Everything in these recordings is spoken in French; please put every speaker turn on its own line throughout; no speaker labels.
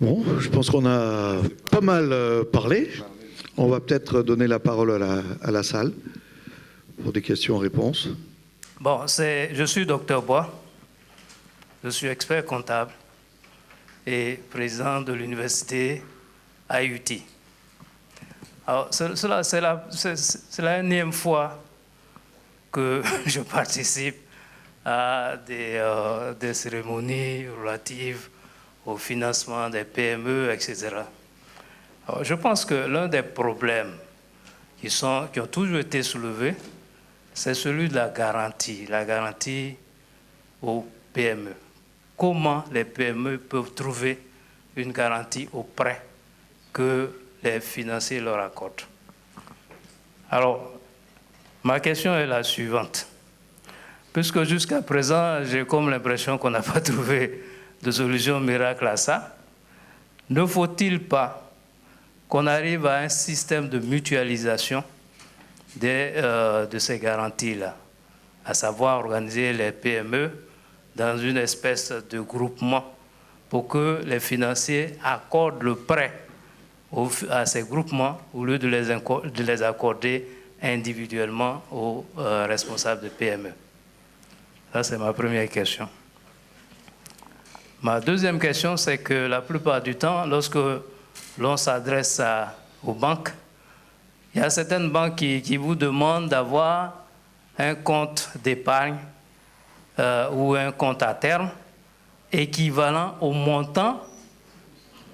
Bon, je pense qu'on a pas mal parlé. On va peut-être donner la parole à la salle pour des questions-réponses.
Bon, je suis Dr Bois, je suis expert comptable et président de l'université IUT. Alors, c'est la énième fois que je participe à des cérémonies relatives au financement des PME, etc. Alors, je pense que l'un des problèmes qui ont toujours été soulevés, c'est celui de la garantie aux PME. Comment les PME peuvent trouver une garantie au prêt que les financiers leur accordent? Alors, ma question est la suivante. Puisque jusqu'à présent, j'ai comme l'impression qu'on n'a pas trouvé de solution miracle à ça, ne faut-il pas qu'on arrive à un système de mutualisation de ces garanties-là, à savoir organiser les PME dans une espèce de groupement pour que les financiers accordent le prêt à ces groupements au lieu de les accorder individuellement aux responsables de PME. Ça, c'est ma première question. Ma deuxième question, c'est que la plupart du temps, lorsque l'on s'adresse aux banques, il y a certaines banques qui vous demandent d'avoir un compte d'épargne ou un compte à terme équivalent au montant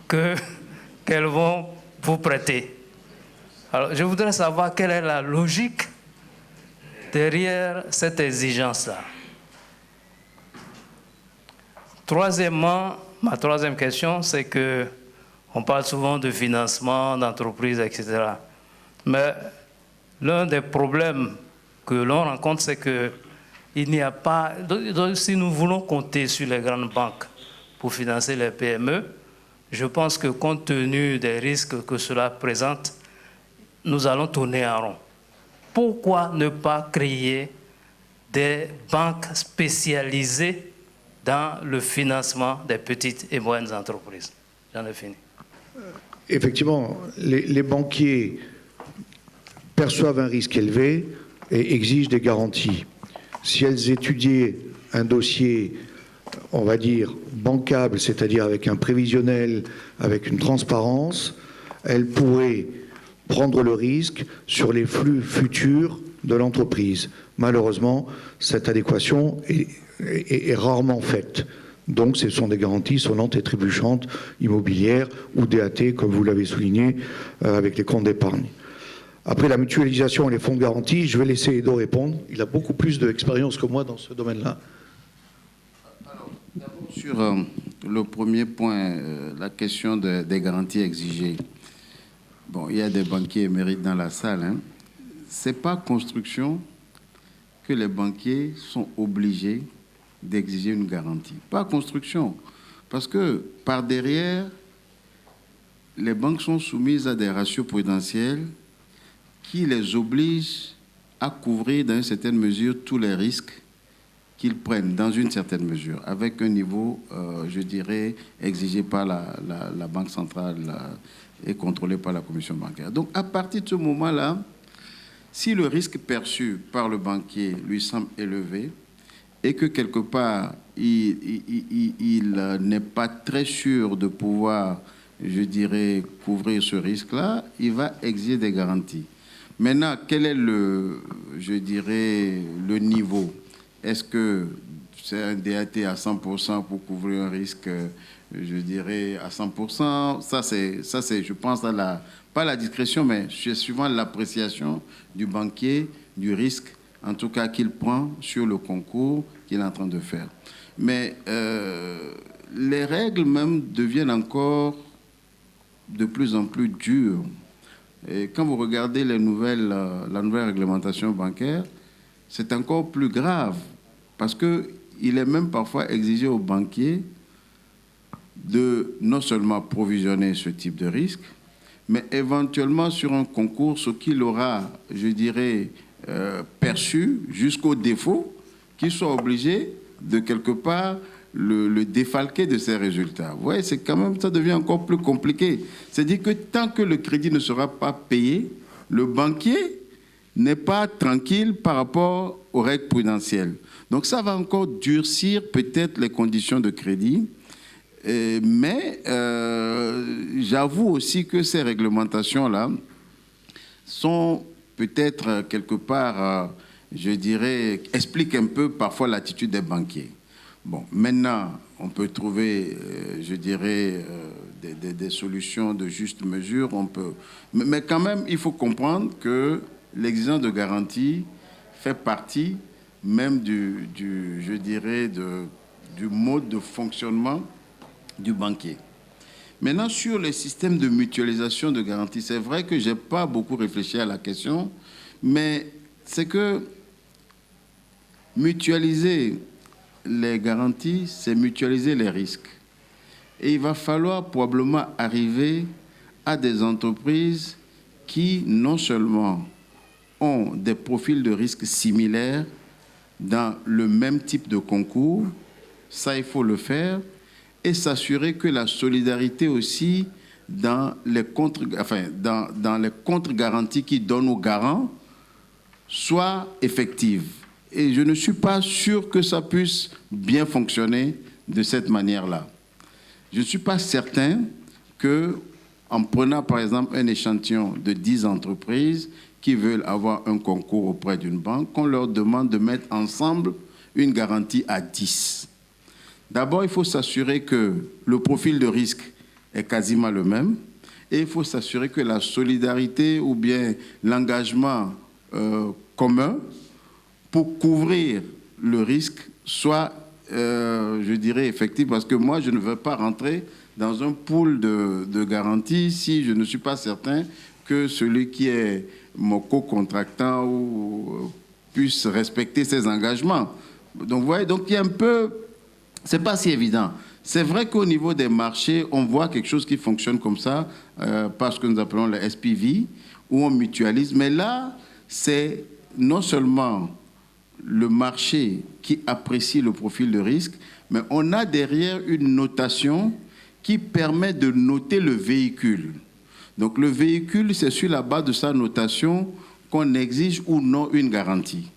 qu'elles vont vous prêter. Alors, je voudrais savoir quelle est la logique derrière cette exigence-là. Troisièmement, ma troisième question, c'est qu'on parle souvent de financement d'entreprises, etc. Mais l'un des problèmes que l'on rencontre, c'est qu'il n'y a pas... Si nous voulons compter sur les grandes banques pour financer les PME, je pense que compte tenu des risques que cela présente, nous allons tourner en rond. Pourquoi ne pas créer des banques spécialisées dans le financement des petites et moyennes entreprises? J'en ai fini.
Effectivement, les banquiers perçoivent un risque élevé et exigent des garanties. Si elles étudiaient un dossier, on va dire, bancable, c'est-à-dire avec un prévisionnel, avec une transparence, elles pourraient prendre le risque sur les flux futurs de l'entreprise. Malheureusement, cette adéquation est rarement faite. Donc, ce sont des garanties sonnantes et trébuchantes, immobilières ou DAT, comme vous l'avez souligné, avec les comptes d'épargne. Après la mutualisation et les fonds de garantie, je vais laisser Edo répondre. Il a beaucoup plus d'expérience que moi dans ce domaine-là.
Alors, d'abord, sur le premier point, la question des garanties exigées. Bon, il y a des banquiers émérites dans la salle. Hein. Ce n'est pas construction que les banquiers sont obligés d'exiger une garantie. Pas construction. Parce que par derrière, les banques sont soumises à des ratios prudentiels qui les obligent à couvrir dans une certaine mesure tous les risques qu'ils prennent dans une certaine mesure, avec un niveau, je dirais, exigé par la Banque centrale et contrôlé par la Commission bancaire. Donc, à partir de ce moment-là, si le risque perçu par le banquier lui semble élevé et que quelque part, il n'est pas très sûr de pouvoir, je dirais, couvrir ce risque-là, il va exiger des garanties. Maintenant, quel est je dirais, le niveau? Est-ce que c'est un DAT à 100% pour couvrir un risque, je dirais, à 100%? Ça, c'est, je pense, pas la discrétion, mais c'est suivant l'appréciation du banquier, du risque, en tout cas, qu'il prend sur le concours qu'il est en train de faire. Mais les règles même deviennent encore de plus en plus dures. Et quand vous regardez la nouvelle réglementation bancaire, c'est encore plus grave parce qu'il est même parfois exigé aux banquiers de non seulement provisionner ce type de risque, mais éventuellement sur un concours, ce qu'il aura, je dirais, perçu jusqu'au défaut, qu'il soit obligé de quelque part le défalquer de ces résultats. Vous voyez, c'est quand même, ça devient encore plus compliqué. C'est-à-dire que tant que le crédit ne sera pas payé, le banquier n'est pas tranquille par rapport aux règles prudentielles. Donc ça va encore durcir peut-être les conditions de crédit. Mais j'avoue aussi que ces réglementations-là sont peut-être quelque part, je dirais, expliquent un peu parfois l'attitude des banquiers. Bon, maintenant, on peut trouver, je dirais, des solutions de juste mesure. Mais quand même, il faut comprendre que l'exigence de garantie fait partie même je dirais, du mode de fonctionnement du banquier. Maintenant, sur les systèmes de mutualisation de garantie, c'est vrai que je n'ai pas beaucoup réfléchi à la question, mais c'est que mutualiser les garanties, c'est mutualiser les risques. Et il va falloir probablement arriver à des entreprises qui, non seulement ont des profils de risques similaires dans le même type de concours, ça il faut le faire, et s'assurer que la solidarité aussi dans les contre-garanties qui donnent aux garants soit effective. Et je ne suis pas sûr que ça puisse bien fonctionner de cette manière-là. Je ne suis pas certain qu'en prenant par exemple un échantillon de 10 entreprises qui veulent avoir un concours auprès d'une banque, qu'on leur demande de mettre ensemble une garantie à 10. D'abord, il faut s'assurer que le profil de risque est quasiment le même et il faut s'assurer que la solidarité ou bien l'engagement commun pour couvrir le risque soit, je dirais, effectif. Parce que moi, je ne veux pas rentrer dans un pool de garantie si je ne suis pas certain que celui qui est mon co-contractant puisse respecter ses engagements. Donc, vous voyez, donc il y a un peu... C'est pas si évident. C'est vrai qu'au niveau des marchés, on voit quelque chose qui fonctionne comme ça, parce que nous appelons le SPV, où on mutualise. Mais là, c'est non seulement le marché qui apprécie le profil de risque, mais on a derrière une notation qui permet de noter le véhicule. Donc le véhicule, c'est sur la base de sa notation qu'on exige ou non une garantie.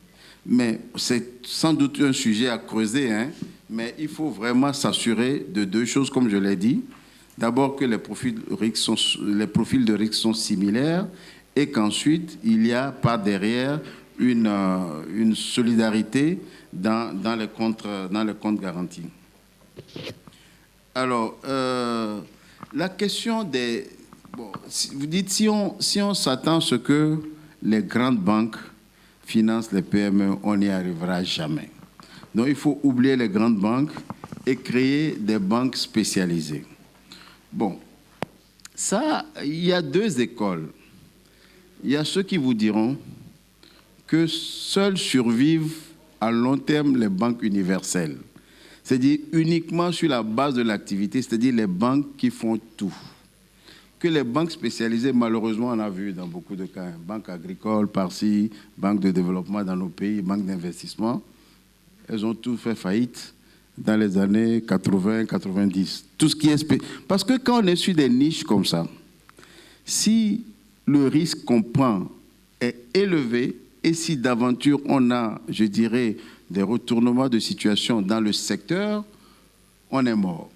Mais c'est sans doute un sujet à creuser, hein. Mais il faut vraiment s'assurer de deux choses, comme je l'ai dit. D'abord que les profils de risque sont similaires et qu'ensuite, il y a par derrière une solidarité dans les comptes garantis. Alors, la question des... Bon, vous dites, si on s'attend à ce que les grandes banques financent les PME, on n'y arrivera jamais. Donc, il faut oublier les grandes banques et créer des banques spécialisées. Bon, ça, il y a deux écoles. Il y a ceux qui vous diront que seules survivent à long terme les banques universelles. C'est-à-dire uniquement sur la base de l'activité, c'est-à-dire les banques qui font tout. Que les banques spécialisées, malheureusement, on a vu dans beaucoup de cas, banque agricole par-ci, banque de développement dans nos pays, banque d'investissement, elles ont tout fait faillite dans les années 80, 90. Tout ce qui est parce que quand on est sur des niches comme ça, si le risque qu'on prend est élevé et si d'aventure on a, je dirais, des retournements de situation dans le secteur, on est mort.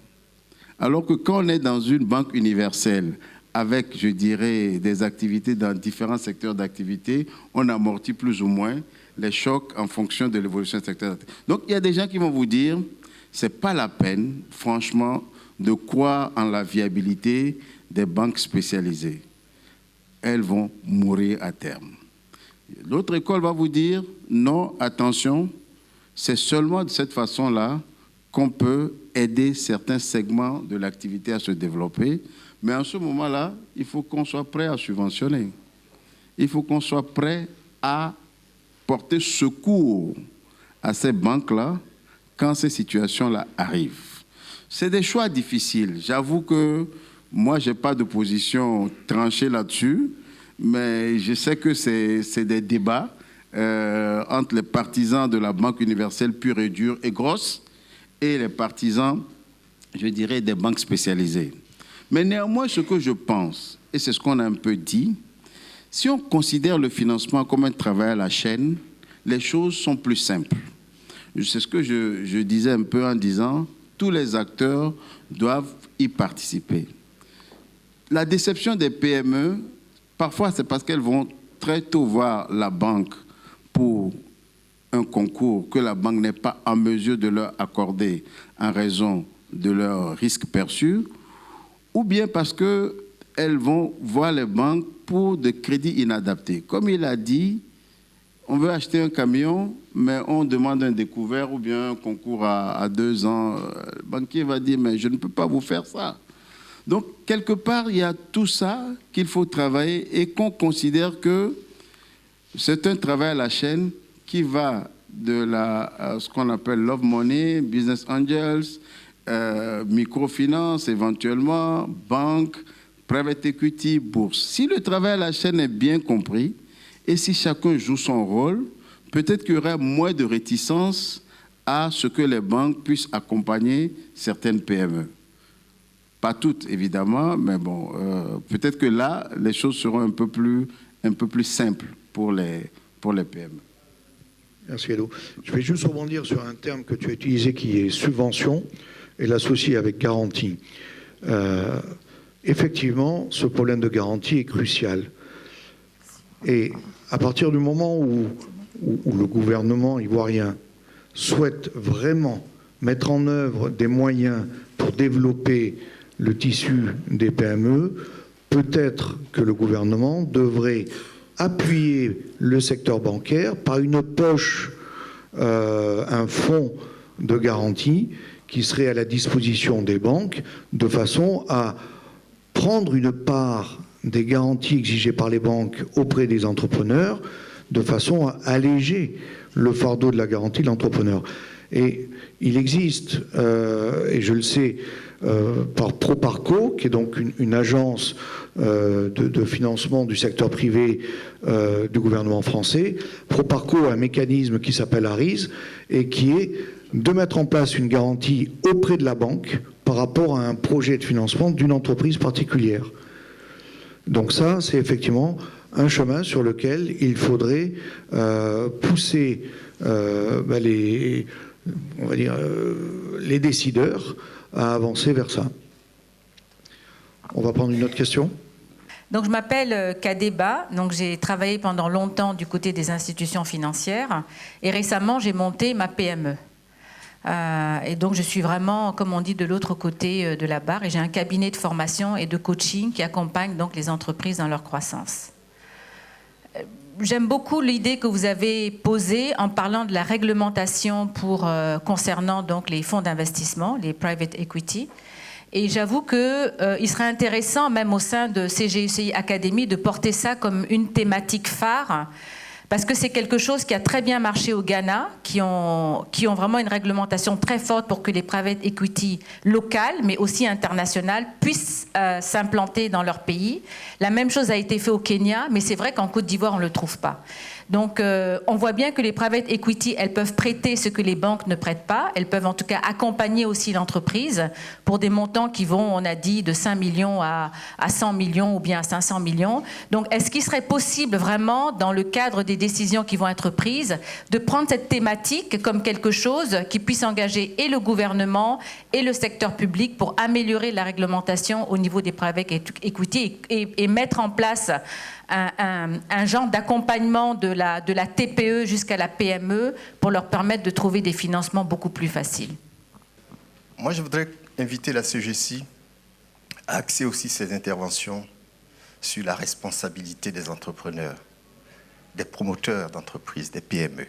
Alors que quand on est dans une banque universelle avec, je dirais, des activités dans différents secteurs d'activité, on amortit plus ou moins les chocs en fonction de l'évolution du secteur. Donc, il y a des gens qui vont vous dire, c'est pas la peine, franchement, de croire en la viabilité des banques spécialisées. Elles vont mourir à terme. L'autre école va vous dire, non, attention, c'est seulement de cette façon-là qu'on peut aider certains segments de l'activité à se développer. Mais en ce moment-là, il faut qu'on soit prêt à subventionner. Il faut qu'on soit prêt à porter secours à ces banques-là quand ces situations-là arrivent. C'est des choix difficiles. J'avoue que moi, je n'ai pas de position tranchée là-dessus, mais je sais que c'est des débats entre les partisans de la banque universelle pure et dure et grosse et les partisans, je dirais, des banques spécialisées. Mais néanmoins, ce que je pense, et c'est ce qu'on a un peu dit, si on considère le financement comme un travail à la chaîne, les choses sont plus simples. C'est ce que je disais un peu en disant, tous les acteurs doivent y participer. La déception des PME, parfois c'est parce qu'elles vont très tôt voir la banque pour un concours que la banque n'est pas en mesure de leur accorder en raison de leur risque perçu, ou bien parce qu'elles vont voir les banques pour des crédits inadaptés. Comme il a dit, on veut acheter un camion, mais on demande un découvert ou bien un concours à 2 ans. Le banquier va dire, mais je ne peux pas vous faire ça. Donc, quelque part, il y a tout ça qu'il faut travailler et qu'on considère que c'est un travail à la chaîne qui va de ce qu'on appelle love money, business angels, microfinance éventuellement, banque, private equity, bourse. Si le travail à la chaîne est bien compris et si chacun joue son rôle, peut-être qu'il y aura moins de réticence à ce que les banques puissent accompagner certaines PME. Pas toutes, évidemment, mais bon, peut-être que là, les choses seront un peu plus simples pour les PME.
Merci, Edo. Je vais juste rebondir sur un terme que tu as utilisé qui est subvention et l'associer avec garantie. Effectivement, ce problème de garantie est crucial. Et à partir du moment où le gouvernement ivoirien souhaite vraiment mettre en œuvre des moyens pour développer le tissu des PME, peut-être que le gouvernement devrait appuyer le secteur bancaire par une poche, un fonds de garantie qui serait à la disposition des banques de façon à prendre une part des garanties exigées par les banques auprès des entrepreneurs de façon à alléger le fardeau de la garantie de l'entrepreneur. Et il existe, et je le sais, par Proparco, qui est donc une agence de financement du secteur privé du gouvernement français. Proparco a un mécanisme qui s'appelle ARIS et qui est de mettre en place une garantie auprès de la banque par rapport à un projet de financement d'une entreprise particulière. Donc ça, c'est effectivement un chemin sur lequel il faudrait pousser les décideurs à avancer vers ça. On va prendre une autre question.
Donc, je m'appelle Kadeba, donc j'ai travaillé pendant longtemps du côté des institutions financières et récemment j'ai monté ma PME. Et donc je suis vraiment, comme on dit, de l'autre côté de la barre et j'ai un cabinet de formation et de coaching qui accompagne donc les entreprises dans leur croissance. J'aime beaucoup l'idée que vous avez posée en parlant de la réglementation concernant donc les fonds d'investissement, les private equity. Et j'avoue qu'il serait intéressant, même au sein de CGUCI Academy, de porter ça comme une thématique phare, parce que c'est quelque chose qui a très bien marché au Ghana, qui ont vraiment une réglementation très forte pour que les private equity locales, mais aussi internationales, puissent s'implanter dans leur pays. La même chose a été fait au Kenya, mais c'est vrai qu'en Côte d'Ivoire, on ne le trouve pas. Donc, on voit bien que les private equity, elles peuvent prêter ce que les banques ne prêtent pas. Elles peuvent en tout cas accompagner aussi l'entreprise pour des montants qui vont, on a dit, de 5 millions à 100 millions ou bien à 500 millions. Donc, est-ce qu'il serait possible vraiment, dans le cadre des décisions qui vont être prises, de prendre cette thématique comme quelque chose qui puisse engager et le gouvernement et le secteur public pour améliorer la réglementation au niveau des private equity et mettre en place un genre d'accompagnement de la TPE jusqu'à la PME pour leur permettre de trouver des financements beaucoup plus faciles.
Moi, je voudrais inviter la CGC à axer aussi ses interventions sur la responsabilité des entrepreneurs, des promoteurs d'entreprises, des PME.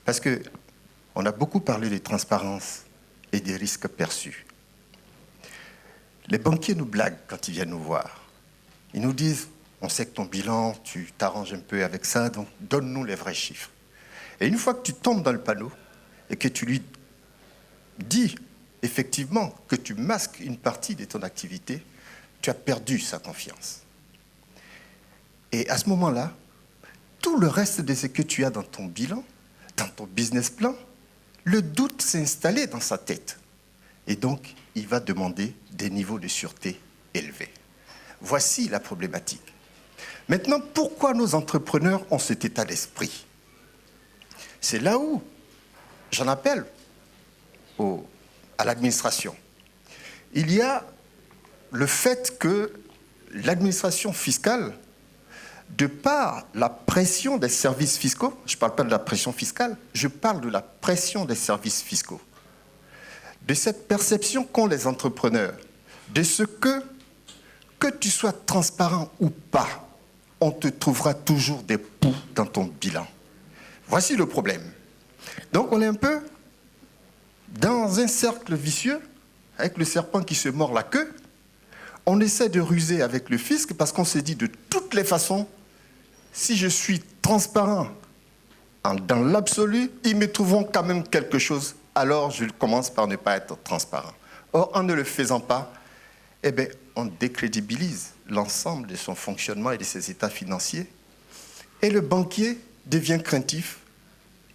Parce qu'on a beaucoup parlé de transparence et des risques perçus. Les banquiers nous blaguent quand ils viennent nous voir. Ils nous disent: on sait que ton bilan, tu t'arranges un peu avec ça, donc donne-nous les vrais chiffres. Et une fois que tu tombes dans le panneau et que tu lui dis effectivement que tu masques une partie de ton activité, tu as perdu sa confiance. Et à ce moment-là, tout le reste de ce que tu as dans ton bilan, dans ton business plan, le doute s'est installé dans sa tête. Et donc, il va demander des niveaux de sûreté élevés. Voici la problématique. Maintenant, pourquoi nos entrepreneurs ont cet état d'esprit? C'est là où j'en appelle à l'administration. Il y a le fait que l'administration fiscale, de par la pression des services fiscaux, je ne parle pas de la pression fiscale, je parle de la pression des services fiscaux, de cette perception qu'ont les entrepreneurs, de ce que tu sois transparent ou pas, on te trouvera toujours des poux dans ton bilan. Voici le problème. Donc on est un peu dans un cercle vicieux, avec le serpent qui se mord la queue. On essaie de ruser avec le fisc parce qu'on se dit de toutes les façons, si je suis transparent dans l'absolu, ils me trouveront quand même quelque chose, alors je commence par ne pas être transparent. Or, en ne le faisant pas, eh bien, on décrédibilise l'ensemble de son fonctionnement et de ses états financiers. Et le banquier devient craintif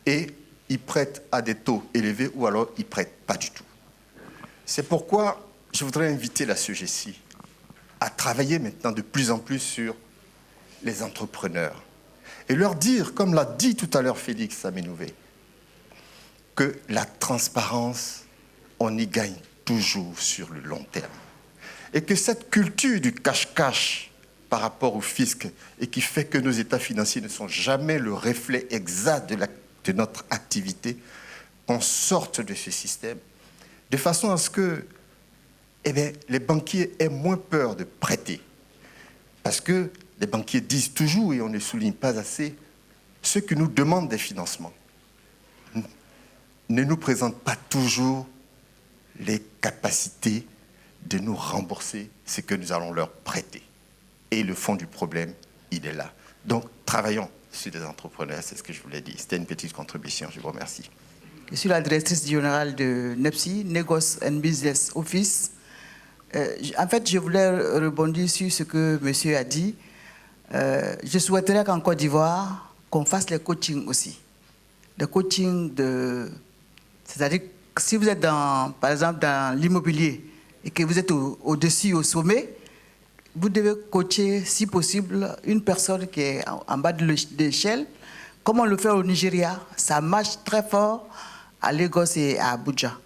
et il prête à des taux élevés ou alors il ne prête pas du tout. C'est pourquoi je voudrais inviter la SOGECI à travailler maintenant de plus en plus sur les entrepreneurs et leur dire, comme l'a dit tout à l'heure Félix Saménouvé, que la transparence, on y gagne toujours sur le long terme. Et que cette culture du cache-cache par rapport au fisc et qui fait que nos états financiers ne sont jamais le reflet exact de notre activité, qu'on sorte de ce système de façon à ce que les banquiers aient moins peur de prêter. Parce que les banquiers disent toujours, et on ne souligne pas assez, ceux qui nous demandent des financements ne nous présentent pas toujours les capacités de nous rembourser ce que nous allons leur prêter. Et le fond du problème, il est là. Donc, travaillons sur des entrepreneurs, c'est ce que je voulais dire. C'était une petite contribution, je vous remercie.
Je suis la directrice générale de NEPSI, Negos and Business Office. En fait, je voulais rebondir sur ce que monsieur a dit. Je souhaiterais qu'en Côte d'Ivoire, qu'on fasse les coachings aussi. Les coachings c'est-à-dire que si vous êtes, par exemple, dans l'immobilier et que vous êtes au-dessus, au sommet, vous devez coacher, si possible, une personne qui est en bas de l'échelle, comme on le fait au Nigeria. Ça marche très fort à Lagos et à Abuja.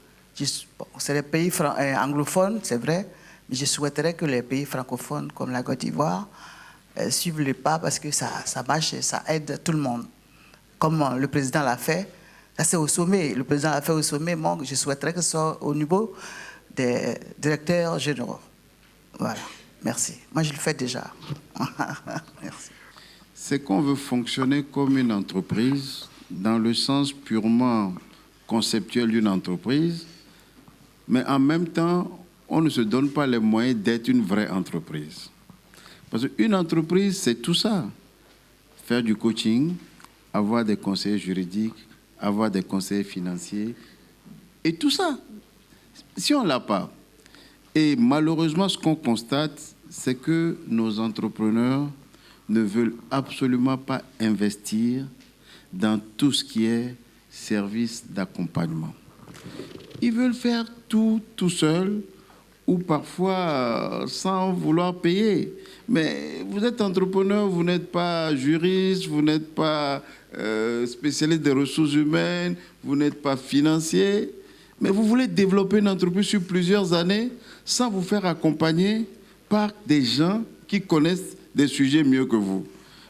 C'est les pays anglophones, c'est vrai, mais je souhaiterais que les pays francophones, comme la Côte d'Ivoire, suivent les pas parce que ça marche et ça aide tout le monde. Comme le président l'a fait, ça c'est au sommet, le président l'a fait au sommet, moi je souhaiterais que ce soit au niveau des directeurs généraux. Voilà, merci. Moi je le fais déjà. Merci.
C'est qu'on veut fonctionner comme une entreprise dans le sens purement conceptuel d'une entreprise, mais en même temps, on ne se donne pas les moyens d'être une vraie entreprise. Parce qu'une entreprise, c'est tout ça. Faire du coaching, avoir des conseillers juridiques, avoir des conseillers financiers, et tout ça. Si on ne l'a pas, et malheureusement, ce qu'on constate, c'est que nos entrepreneurs ne veulent absolument pas investir dans tout ce qui est service d'accompagnement. Ils veulent faire tout seuls ou parfois sans vouloir payer. Mais vous êtes entrepreneur, vous n'êtes pas juriste, vous n'êtes pas spécialiste des ressources humaines, vous n'êtes pas financier, mais vous voulez développer une entreprise sur plusieurs années sans vous faire accompagner par des gens qui connaissent des sujets mieux que vous.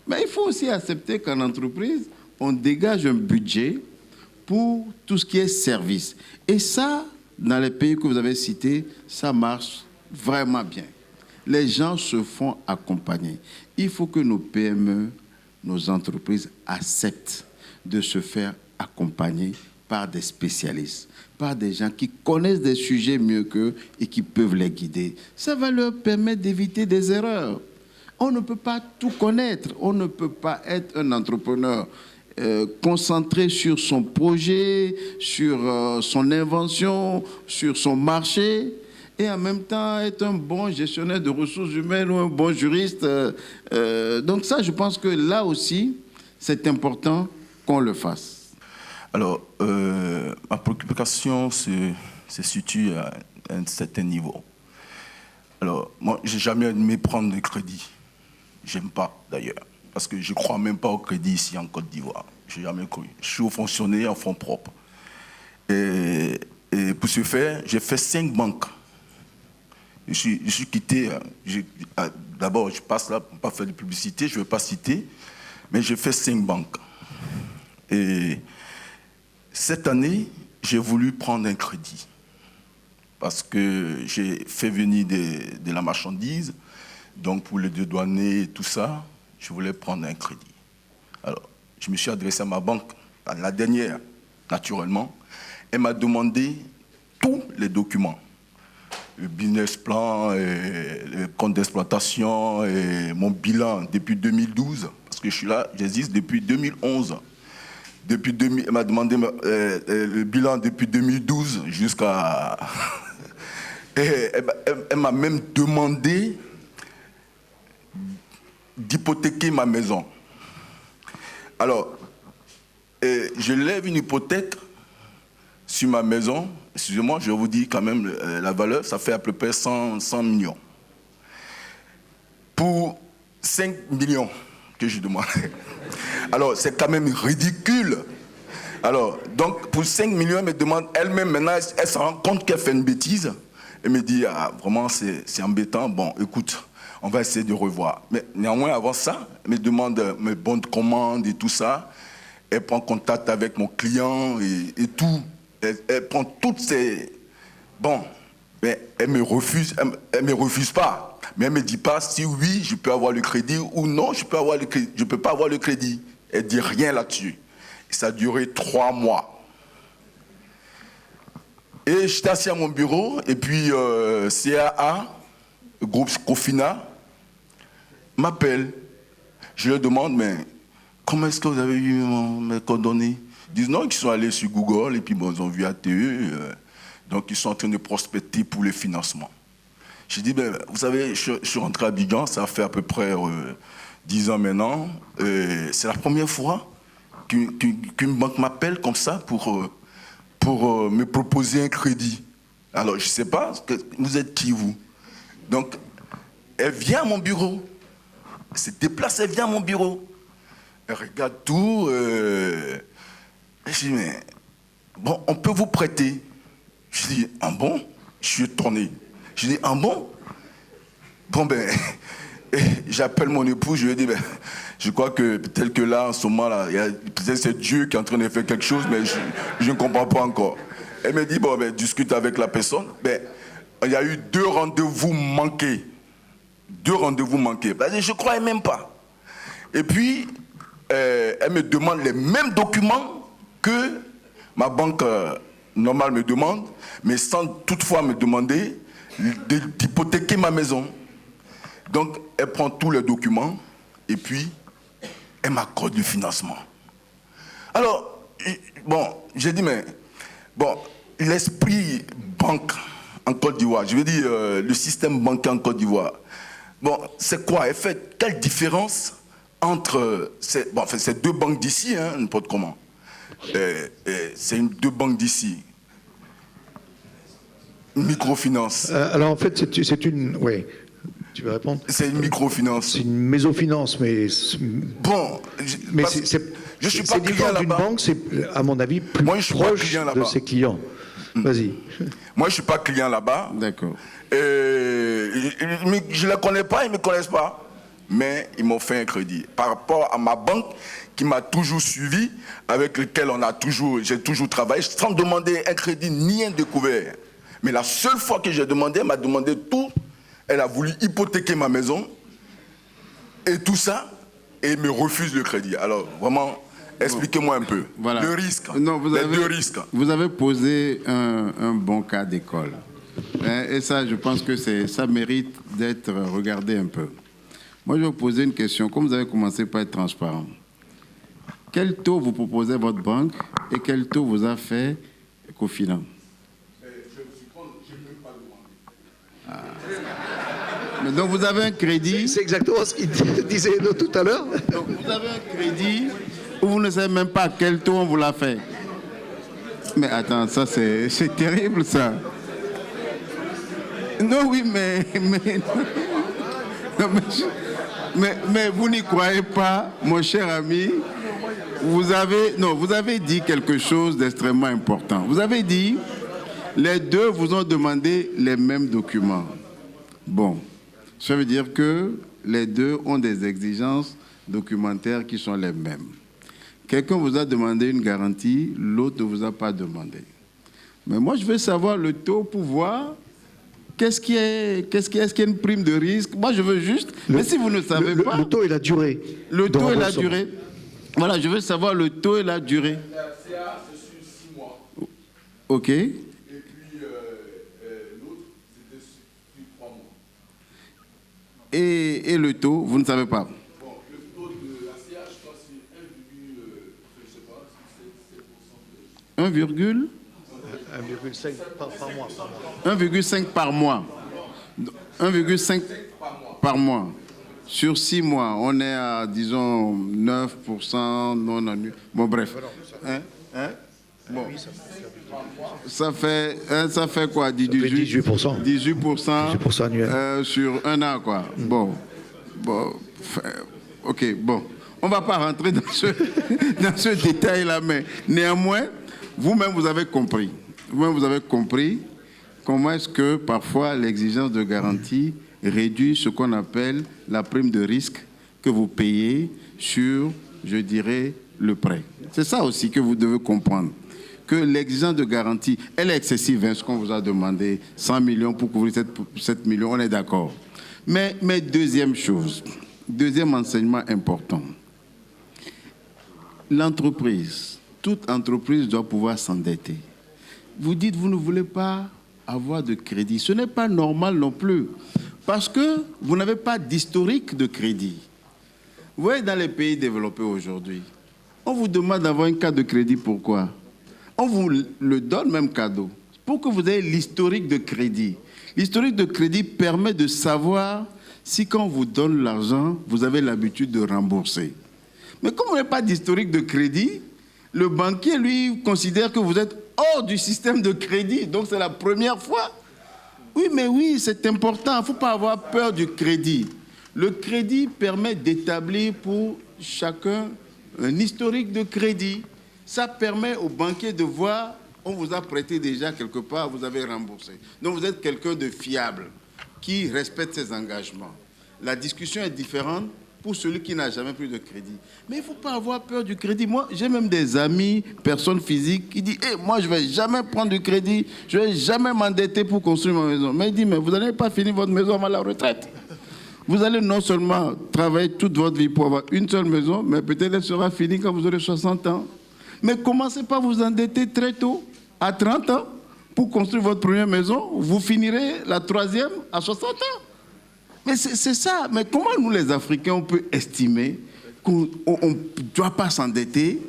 Mais il faut aussi accepter qu'en entreprise, on dégage un budget pour tout ce qui est service. Et ça, dans les pays que vous avez cités, ça marche vraiment bien. Les gens se font accompagner. Il faut que nos PME, nos entreprises acceptent de se faire accompagner par des spécialistes, par des gens qui connaissent des sujets mieux qu'eux et qui peuvent les guider. Ça va leur permettre d'éviter des erreurs. On ne peut pas tout connaître. On ne peut pas être un entrepreneur concentré sur son projet, sur son invention, sur son marché, et en même temps être un bon gestionnaire de ressources humaines ou un bon juriste. Donc ça, je pense que là aussi, c'est important qu'on le fasse.
Alors, ma préoccupation se situe à un certain niveau. Alors, moi, j'ai jamais aimé prendre de crédit. J'aime pas, d'ailleurs. Parce que je crois même pas au crédit ici en Côte d'Ivoire. J'ai jamais cru. Je suis fonctionnaire en fonds propres. Et pour ce faire, j'ai fait 5 banques. Je suis quitté. D'abord, je passe là pour ne pas faire de publicité, je ne vais pas citer, mais j'ai fait 5 banques. Et cette année, j'ai voulu prendre un crédit. Parce que j'ai fait venir de la marchandise, donc pour les dédouaner et tout ça, je voulais prendre un crédit. Alors, je me suis adressé à ma banque, à la dernière, naturellement. Elle m'a demandé tous les documents. Le business plan, le compte d'exploitation, et mon bilan depuis 2012, parce que je suis là, j'existe depuis 2011. Elle m'a demandé le bilan depuis 2012 jusqu'à... Elle m'a même demandé d'hypothéquer ma maison. Alors, je lève une hypothèque sur ma maison. Excusez-moi, je vous dis quand même la valeur, ça fait à peu près 100 millions. Pour 5 millions que je demande. Alors, c'est quand même ridicule. Alors, donc, pour 5 millions, elle me demande elle-même, maintenant, elle se rend compte qu'elle fait une bêtise. Elle me dit, ah, vraiment, c'est embêtant. Bon, écoute, on va essayer de revoir. Mais néanmoins, avant ça, elle me demande mes bons de commande et tout ça. Elle prend contact avec mon client et tout. Elle prend toutes ces... Bon, mais elle me refuse pas. Mais elle ne me dit pas si oui, je peux avoir le crédit ou non, je ne peux pas avoir le crédit. Elle ne dit rien là-dessus. Et ça a duré 3 mois. Et j'étais assis à mon bureau, et puis CAA, le groupe Cofina, m'appelle. Je leur demande, mais comment est-ce que vous avez eu mes coordonnées? Ils disent non, ils sont allés sur Google, et puis bon, ils ont vu ATE, donc ils sont en train de prospecter pour les financements. J'ai dit, ben, vous savez, je suis rentré à Abidjan, ça fait à peu près 10 ans maintenant. C'est la première fois qu'une banque m'appelle comme ça pour me proposer un crédit. Alors, je ne sais pas, vous êtes qui, vous? Donc, elle vient à mon bureau. Elle se déplace, elle vient à mon bureau. Elle regarde tout. Je dis, mais, bon, on peut vous prêter. Je dis, ah bon? Je suis étonné. Je dis, ah bon? Bon, ben, j'appelle mon époux, je lui dis, ben, je crois que peut-être que là, en ce moment-là, peut-être c'est Dieu qui est en train de faire quelque chose, mais je ne comprends pas encore. Elle me dit, bon, ben, discute avec la personne. Ben, il y a eu 2 rendez-vous manqués. 2 rendez-vous manqués. Ben, je ne croyais même pas. Et puis, elle me demande les mêmes documents que ma banque normale me demande, mais sans toutefois me demander d'hypothéquer ma maison. Donc, elle prend tous les documents et puis elle m'accorde du financement. Alors, bon, j'ai dit, mais, bon, l'esprit banque en Côte d'Ivoire, je veux dire, le système bancaire en Côte d'Ivoire, bon, c'est quoi? Elle fait quelle différence entre ces 2 banques d'ici, hein, n'importe comment. C'est 2 banques d'ici. Microfinance.
Alors, en fait, c'est une... Oui. Tu veux répondre?
C'est une microfinance.
C'est une mésofinance, mais...
Bon, je suis pas client
d'une banque, c'est, à mon avis, plus proche de ses clients. Vas-y.
Moi, je ne suis pas client là-bas.
D'accord.
Je ne les connais pas, ils ne me connaissent pas. Mais ils m'ont fait un crédit. Par rapport à ma banque, qui m'a toujours suivi, avec laquelle j'ai toujours travaillé, sans demander un crédit ni un découvert. Mais la seule fois que j'ai demandé, elle m'a demandé tout. Elle a voulu hypothéquer ma maison et tout ça, et me refuse le crédit. Alors, vraiment, expliquez-moi un peu.
Voilà.
Le risque.
Non,
les 2 risques.
Vous avez posé un bon cas d'école. Et ça, je pense que ça mérite d'être regardé un peu. Moi, je vais vous poser une question. Comme vous avez commencé par être transparent, quel taux vous proposez à votre banque et quel taux vous a fait Cofina? Mais donc vous avez un crédit.
C'est exactement ce qu'il disait tout à l'heure.
Donc vous avez un crédit où vous ne savez même pas à quel taux on vous l'a fait. Mais attends, ça c'est terrible ça. Non, oui, mais vous n'y croyez pas, mon cher ami. Vous avez dit quelque chose d'extrêmement important. Vous avez dit, les deux vous ont demandé les mêmes documents. Bon, ça veut dire que les deux ont des exigences documentaires qui sont les mêmes. Quelqu'un vous a demandé une garantie, l'autre ne vous a pas demandé. Mais moi, je veux savoir le taux pour voir est-ce qu'il y a une prime de risque. Moi, je veux juste... mais si vous ne savez pas...
Le taux et la durée.
Le taux et la durée. Voilà, je veux savoir le taux et la durée.
La CA, c'est sur 6 mois.
OK.
Et puis l'autre, c'était sur 3 mois.
Et le taux, vous ne savez pas?
Bon, le taux de la CA, je crois, c'est 1, je sais pas, c'est 7% de...
1,5 par mois.
1,5 par mois. 1,5 par mois. Sur 6 mois, on est à, disons, 9% non annuel. Bon, bref. Bon. Ça fait quoi?
18%.
18%
annuel.
Sur un an, quoi. Bon. OK, bon. On ne va pas rentrer dans ce détail-là, mais néanmoins, vous-même, vous avez compris. Vous-même, vous avez compris comment est-ce que, parfois, l'exigence de garantie réduit ce qu'on appelle la prime de risque que vous payez sur, je dirais, le prêt. C'est ça aussi que vous devez comprendre. Que l'exigence de garantie, elle est excessive, hein, ce qu'on vous a demandé, 100 millions pour couvrir 7 millions, on est d'accord. Mais deuxième chose, deuxième enseignement important, l'entreprise, toute entreprise doit pouvoir s'endetter. Vous dites, vous ne voulez pas avoir de crédit. Ce n'est pas normal non plus, parce que vous n'avez pas d'historique de crédit. Vous voyez, dans les pays développés aujourd'hui, on vous demande d'avoir une carte de crédit. Pourquoi? On vous le donne même cadeau, pour que vous ayez l'historique de crédit. L'historique de crédit permet de savoir si quand on vous donne l'argent, vous avez l'habitude de rembourser. Mais comme vous n'avez pas d'historique de crédit, le banquier, lui, considère que vous êtes hors du système de crédit. Donc, c'est la première fois. Oui, mais oui, c'est important. Il ne faut pas avoir peur du crédit. Le crédit permet d'établir pour chacun un historique de crédit. Ça permet au banquier de voir, on vous a prêté déjà quelque part, vous avez remboursé. Donc, vous êtes quelqu'un de fiable, qui respecte ses engagements. La discussion est différente pour celui qui n'a jamais pris de crédit. Mais il ne faut pas avoir peur du crédit. Moi, j'ai même des amis, personnes physiques, qui disent hey, « moi, je ne vais jamais prendre du crédit, je ne vais jamais m'endetter pour construire ma maison. » Mais il dit « mais vous n'allez pas finir votre maison avant la retraite. Vous allez non seulement travailler toute votre vie pour avoir une seule maison, mais peut-être elle sera finie quand vous aurez 60 ans. Mais commencez pas à vous endetter très tôt, à 30 ans, pour construire votre première maison. Vous finirez la troisième à 60 ans. Mais c'est ça. Mais comment nous, les Africains, on peut estimer qu'on ne doit pas s'endetter?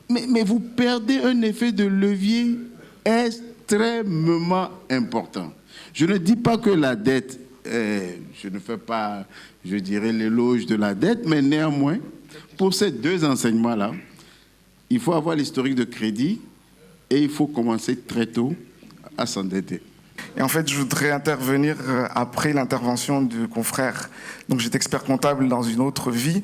Mais vous perdez un effet de levier extrêmement important. Je ne dis pas que la dette, je ne fais pas, je dirais, l'éloge de la dette, mais néanmoins, pour ces deux enseignements-là, il faut avoir l'historique de crédit et il faut commencer très tôt à s'endetter.
Et en fait, je voudrais intervenir après l'intervention du confrère. Donc, j'étais expert comptable dans une autre vie.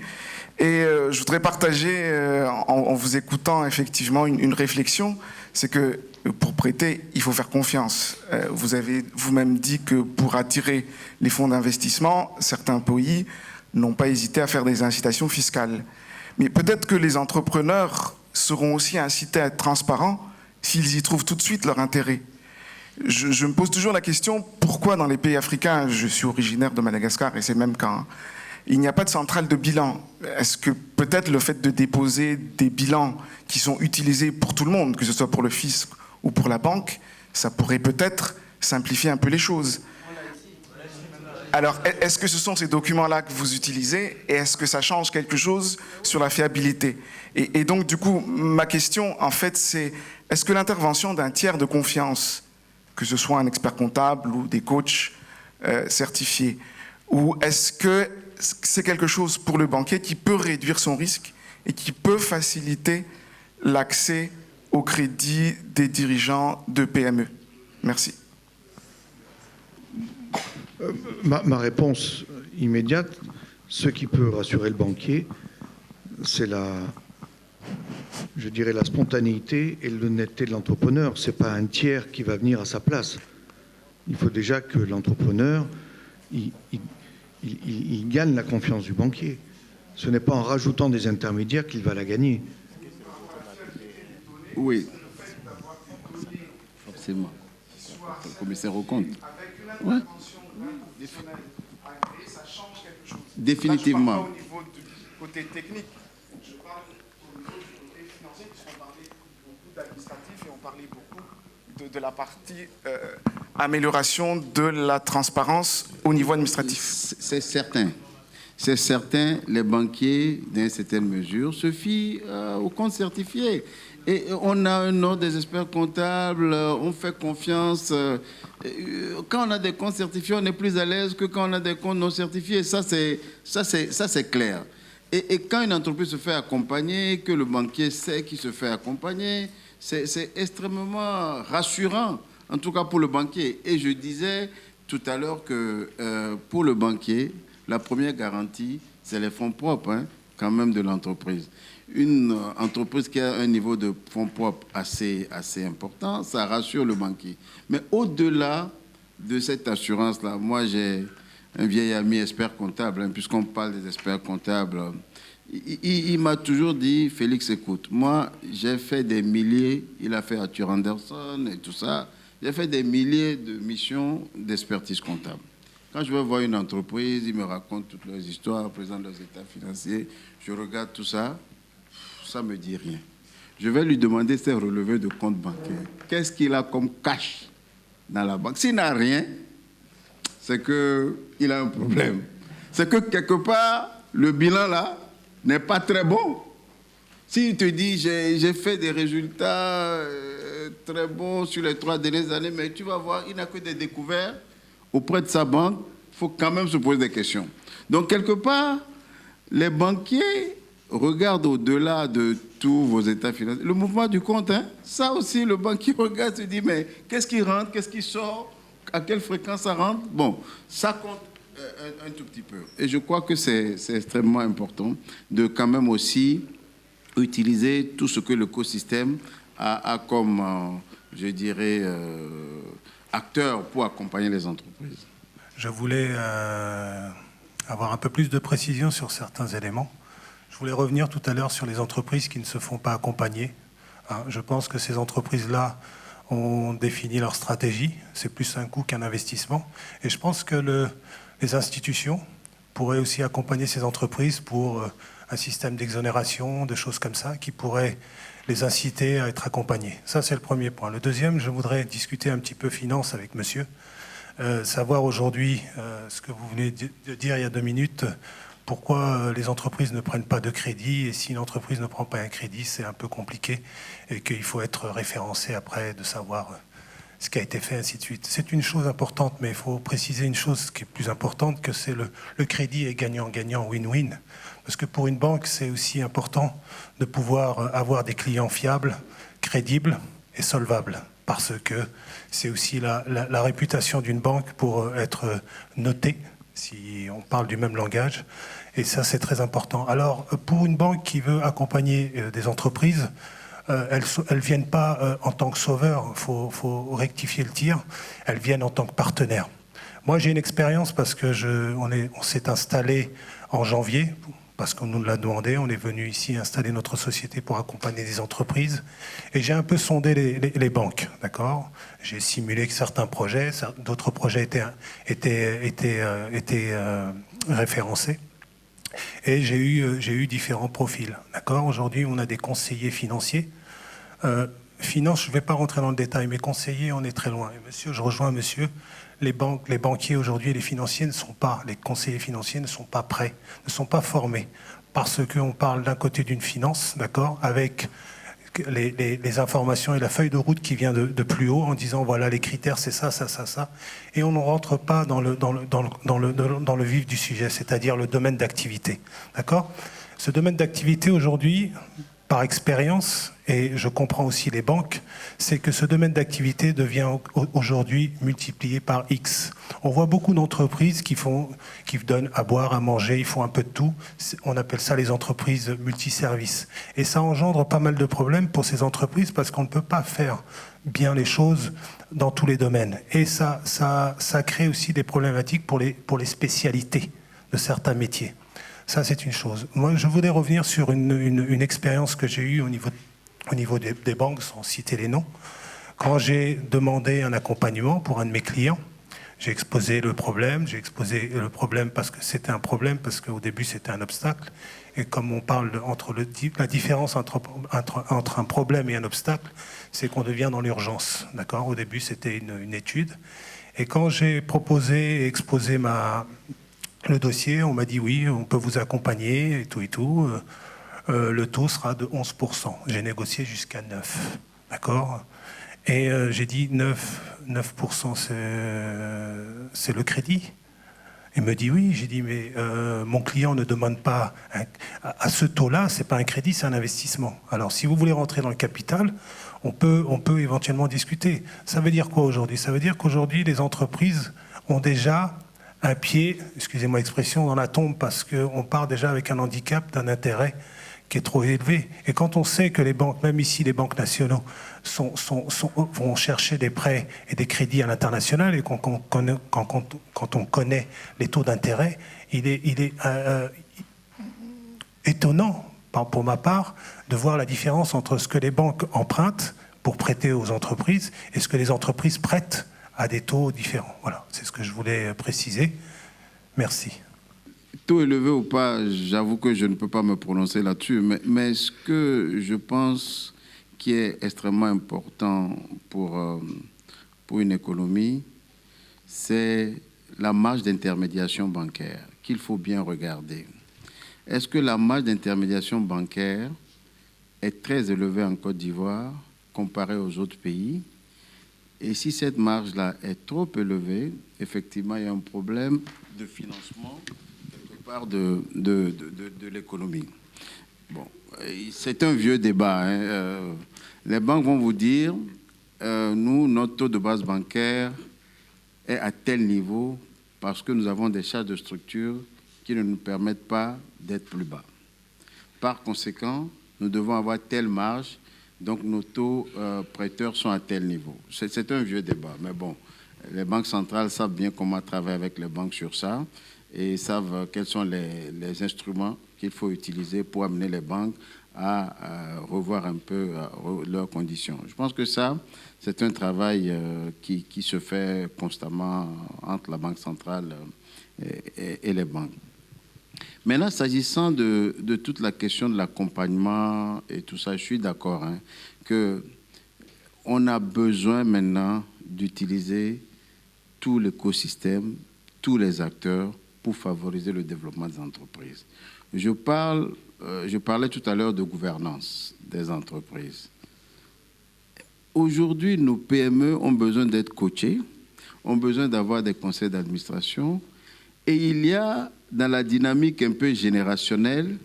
Et je voudrais partager, en vous écoutant effectivement, une réflexion. C'est que pour prêter, il faut faire confiance. Vous avez vous-même dit que pour attirer les fonds d'investissement, certains pays n'ont pas hésité à faire des incitations fiscales. Mais peut-être que les entrepreneurs seront aussi incités à être transparents s'ils y trouvent tout de suite leur intérêt. Je me pose toujours la question, pourquoi dans les pays africains, je suis originaire de Madagascar et c'est même quand il n'y a pas de centrale de bilan. Est-ce que peut-être le fait de déposer des bilans qui sont utilisés pour tout le monde, que ce soit pour le fisc ou pour la banque, ça pourrait peut-être simplifier un peu les choses. Alors, est-ce que ce sont ces documents-là que vous utilisez et est-ce que ça change quelque chose sur la fiabilité? Et donc, du coup, ma question, en fait, c'est est-ce que l'intervention d'un tiers de confiance, que ce soit un expert comptable ou des coachs certifiés, ou est-ce que c'est quelque chose pour le banquier qui peut réduire son risque et qui peut faciliter l'accès au crédit des dirigeants de PME? Merci.
Ma réponse immédiate, ce qui peut rassurer le banquier, c'est je dirais la spontanéité et l'honnêteté de l'entrepreneur. Ce n'est pas un tiers qui va venir à sa place. Il faut déjà que l'entrepreneur il gagne la confiance du banquier. Ce n'est pas en rajoutant des intermédiaires qu'il va la gagner.
Oui. Forcément. Le commissaire aux comptes. Ouais.
Ça change quelque chose.
Définitivement.
Là, je parle pas au niveau du côté technique. Je parle au niveau du côté financier, puisqu'on parlait beaucoup d'administratif et on parlait beaucoup de la partie amélioration de la transparence au niveau administratif.
C'est certain. C'est certain, les banquiers, dans certaines mesures, se fient aux comptes certifiés. Et on a un ordre des experts comptables, on fait confiance. Quand on a des comptes certifiés, on est plus à l'aise que quand on a des comptes non certifiés. Ça, c'est clair. Et quand une entreprise se fait accompagner, que le banquier sait qu'il se fait accompagner, c'est extrêmement rassurant, en tout cas pour le banquier. Et je disais tout à l'heure que pour le banquier, la première garantie, c'est les fonds propres, hein, quand même, de l'entreprise. Une entreprise qui a un niveau de fonds propres assez important, ça rassure le banquier. Mais au-delà de cette assurance-là, moi j'ai un vieil ami expert comptable, hein, puisqu'on parle des experts comptables, il m'a toujours dit, Félix, écoute, moi j'ai fait des milliers, il a fait Arthur Anderson et tout ça, j'ai fait des milliers de missions d'expertise comptable. Quand je vais voir une entreprise, ils me racontent toutes leurs histoires, présentent leurs états financiers, je regarde tout ça, ça ne me dit rien. Je vais lui demander ses relevés de compte bancaire. Qu'est-ce qu'il a comme cash dans la banque? S'il n'a rien, c'est qu'il a un problème. C'est que quelque part, le bilan là n'est pas très bon. S'il te dit, j'ai fait des résultats très bons sur les 3 dernières années, mais tu vas voir, il n'a que des découvertes auprès de sa banque, il faut quand même se poser des questions. Donc, quelque part, les banquiers regardent au-delà de tous vos états financiers. Le mouvement du compte, hein, ça aussi, le banquier regarde et se dit, mais qu'est-ce qui rentre, qu'est-ce qui sort, à quelle fréquence ça rentre? Bon, ça compte un tout petit peu. Et je crois que c'est extrêmement important de quand même aussi utiliser tout ce que l'écosystème a comme, je dirais, acteurs pour accompagner les entreprises.
Je voulais avoir un peu plus de précision sur certains éléments. Je voulais revenir tout à l'heure sur les entreprises qui ne se font pas accompagner. Hein, je pense que ces entreprises-là ont défini leur stratégie. C'est plus un coût qu'un investissement. Et je pense que les institutions pourraient aussi accompagner ces entreprises pour un système d'exonération, de choses comme ça, qui pourraient les inciter à être accompagnés. Ça, c'est le premier point. Le deuxième, je voudrais discuter un petit peu finance avec monsieur. Savoir aujourd'hui ce que vous venez de dire il y a 2 minutes, pourquoi les entreprises ne prennent pas de crédit, et si une entreprise ne prend pas un crédit, c'est un peu compliqué, et qu'il faut être référencé après, de savoir ce qui a été fait, ainsi de suite. C'est une chose importante, mais il faut préciser une chose qui est plus importante, que c'est le crédit est gagnant-gagnant, win-win. Parce que pour une banque, c'est aussi important de pouvoir avoir des clients fiables, crédibles et solvables. Parce que c'est aussi la réputation d'une banque pour être notée, si on parle du même langage. Et ça, c'est très important. Alors, pour une banque qui veut accompagner des entreprises, elles ne viennent pas en tant que sauveurs, il faut rectifier le tir, elles viennent en tant que partenaires. Moi, j'ai une expérience parce que on s'est installé en janvier, parce qu'on nous l'a demandé, on est venu ici installer notre société pour accompagner des entreprises, et j'ai un peu sondé les banques, d'accord? J'ai simulé que certains projets, d'autres projets étaient référencés. Et j'ai eu différents profils. D'accord. Aujourd'hui, on a des conseillers financiers. Finance, je ne vais pas rentrer dans le détail, mais conseillers, on est très loin. Et monsieur, je rejoins monsieur. Les banquiers aujourd'hui, les conseillers financiers ne sont pas prêts, ne sont pas formés. Parce qu'on parle d'un côté d'une finance, d'accord, avec les informations et la feuille de route qui vient de plus haut en disant voilà les critères c'est ça, ça, ça, ça, et on ne rentre pas dans le vif du sujet, c'est-à-dire le domaine d'activité, d'accord. Ce domaine d'activité aujourd'hui, par expérience, et je comprends aussi les banques, c'est que ce domaine d'activité devient aujourd'hui multiplié par X. On voit beaucoup d'entreprises qui donnent à boire, à manger, ils font un peu de tout. On appelle ça les entreprises multiservices. Et ça engendre pas mal de problèmes pour ces entreprises parce qu'on ne peut pas faire bien les choses dans tous les domaines. Et ça crée aussi des problématiques pour les spécialités de certains métiers. Ça, c'est une chose. Moi, je voudrais revenir sur une expérience que j'ai eue au niveau des banques, sans citer les noms. Quand j'ai demandé un accompagnement pour un de mes clients, j'ai exposé le problème. J'ai exposé le problème parce que c'était un problème, parce qu'au début, c'était un obstacle. Et comme on parle la différence entre un problème et un obstacle, c'est qu'on devient dans l'urgence. D'accord ? Au début, c'était une étude. Et quand j'ai proposé et exposé le dossier, on m'a dit oui, on peut vous accompagner et tout et tout. Le taux sera de 11%. J'ai négocié jusqu'à 9%. D'accord ? Et j'ai dit 9% c'est le crédit. Il me dit oui. J'ai dit mais mon client ne demande pas à ce taux-là, c'est pas un crédit, c'est un investissement. Alors si vous voulez rentrer dans le capital, on peut éventuellement discuter. Ça veut dire quoi aujourd'hui ? Ça veut dire qu'aujourd'hui les entreprises ont déjà un pied, excusez-moi l'expression, dans la tombe parce qu'on part déjà avec un handicap d'un intérêt qui est trop élevé. Et quand on sait que les banques, même ici les banques nationaux, vont chercher des prêts et des crédits à l'international, et quand on connaît les taux d'intérêt, il est étonnant, pour ma part, de voir la différence entre ce que les banques empruntent pour prêter aux entreprises et ce que les entreprises prêtent à des taux différents. Voilà, c'est ce que je voulais préciser. Merci.
Taux élevé ou pas, j'avoue que je ne peux pas me prononcer là-dessus, mais ce que je pense qui est extrêmement important pour une économie, c'est la marge d'intermédiation bancaire qu'il faut bien regarder. Est-ce que la marge d'intermédiation bancaire est très élevée en Côte d'Ivoire comparée aux autres pays ? Et si cette marge-là est trop élevée, effectivement, il y a un problème de financement quelque part de l'économie. Bon, c'est un vieux débat. Hein. Les banques vont vous dire, nous, notre taux de base bancaire est à tel niveau parce que nous avons des charges de structure qui ne nous permettent pas d'être plus bas. Par conséquent, nous devons avoir telle marge. Donc, nos taux prêteurs sont à tel niveau. C'est un vieux débat. Mais bon, les banques centrales savent bien comment travailler avec les banques sur ça et savent quels sont les instruments qu'il faut utiliser pour amener les banques à revoir un peu leurs conditions. Je pense que ça, c'est un travail qui se fait constamment entre la Banque centrale et les banques. Maintenant, s'agissant de toute la question de l'accompagnement et tout ça, je suis d'accord qu'on a besoin maintenant d'utiliser tout l'écosystème, tous les acteurs pour favoriser le développement des entreprises. Je parlais tout à l'heure de gouvernance des entreprises. Aujourd'hui, nos PME ont besoin d'être coachées, ont besoin d'avoir des conseils d'administration, et il y a dans la dynamique un peu générationnelle,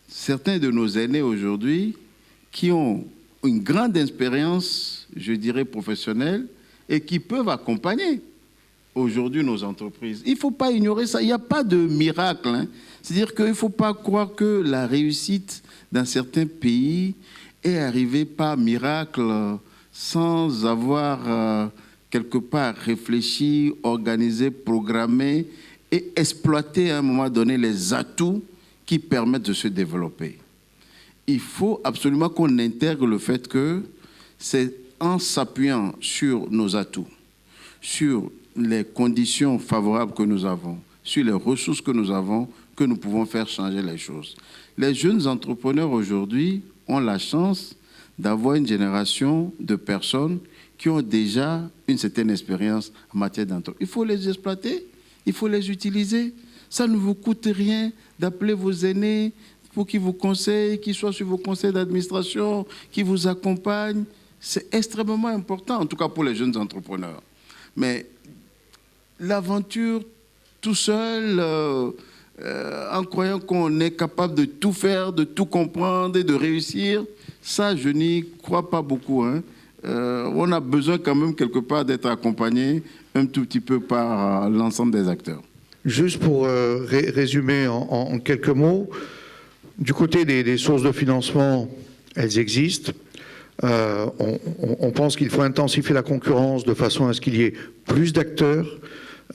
certains de nos aînés aujourd'hui qui ont une grande expérience, je dirais, professionnelle et qui peuvent accompagner aujourd'hui nos entreprises. Il ne faut pas ignorer ça. Il n'y a pas de miracle. Hein. C'est-à-dire qu'il ne faut pas croire que la réussite dans certains pays est arrivée par miracle sans avoir quelque part réfléchi, organisé, programmé et exploiter à un moment donné les atouts qui permettent de se développer. Il faut absolument qu'on intègre le fait que c'est en s'appuyant sur nos atouts, sur les conditions favorables que nous avons, sur les ressources que nous avons, que nous pouvons faire changer les choses. Les jeunes entrepreneurs aujourd'hui ont la chance d'avoir une génération de personnes qui ont déjà une certaine expérience en matière d'entreprise. Il faut les exploiter. Il faut les utiliser. Ça ne vous coûte rien d'appeler vos aînés pour qu'ils vous conseillent, qu'ils soient sur vos conseils d'administration, qu'ils vous accompagnent. C'est extrêmement important, en tout cas pour les jeunes entrepreneurs. Mais l'aventure tout seul, en croyant qu'on est capable de tout faire, de tout comprendre et de réussir. Ça, je n'y crois pas beaucoup, hein. On a besoin quand même quelque part d'être accompagné un tout petit peu par l'ensemble des acteurs.
Juste pour résumer en quelques mots, du côté des sources de financement, elles existent. On pense qu'il faut intensifier la concurrence de façon à ce qu'il y ait plus d'acteurs.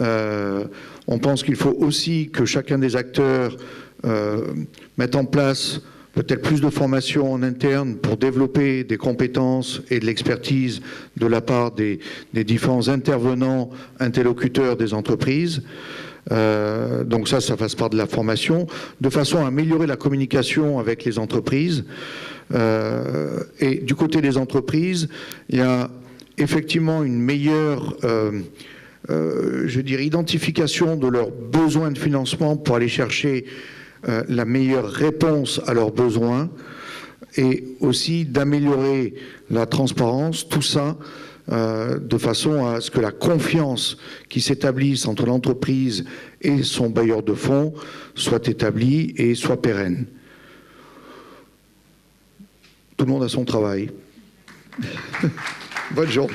On pense qu'il faut aussi que chacun des acteurs mette en place peut-être plus de formation en interne pour développer des compétences et de l'expertise de la part des différents intervenants, interlocuteurs des entreprises. Donc ça passe par de la formation, de façon à améliorer la communication avec les entreprises. Et du côté des entreprises, il y a effectivement une meilleure identification de leurs besoins de financement pour aller chercher la meilleure réponse à leurs besoins, et aussi d'améliorer la transparence, tout ça de façon à ce que la confiance qui s'établisse entre l'entreprise et son bailleur de fonds soit établie et soit pérenne. Tout le monde a son travail. Bonne journée.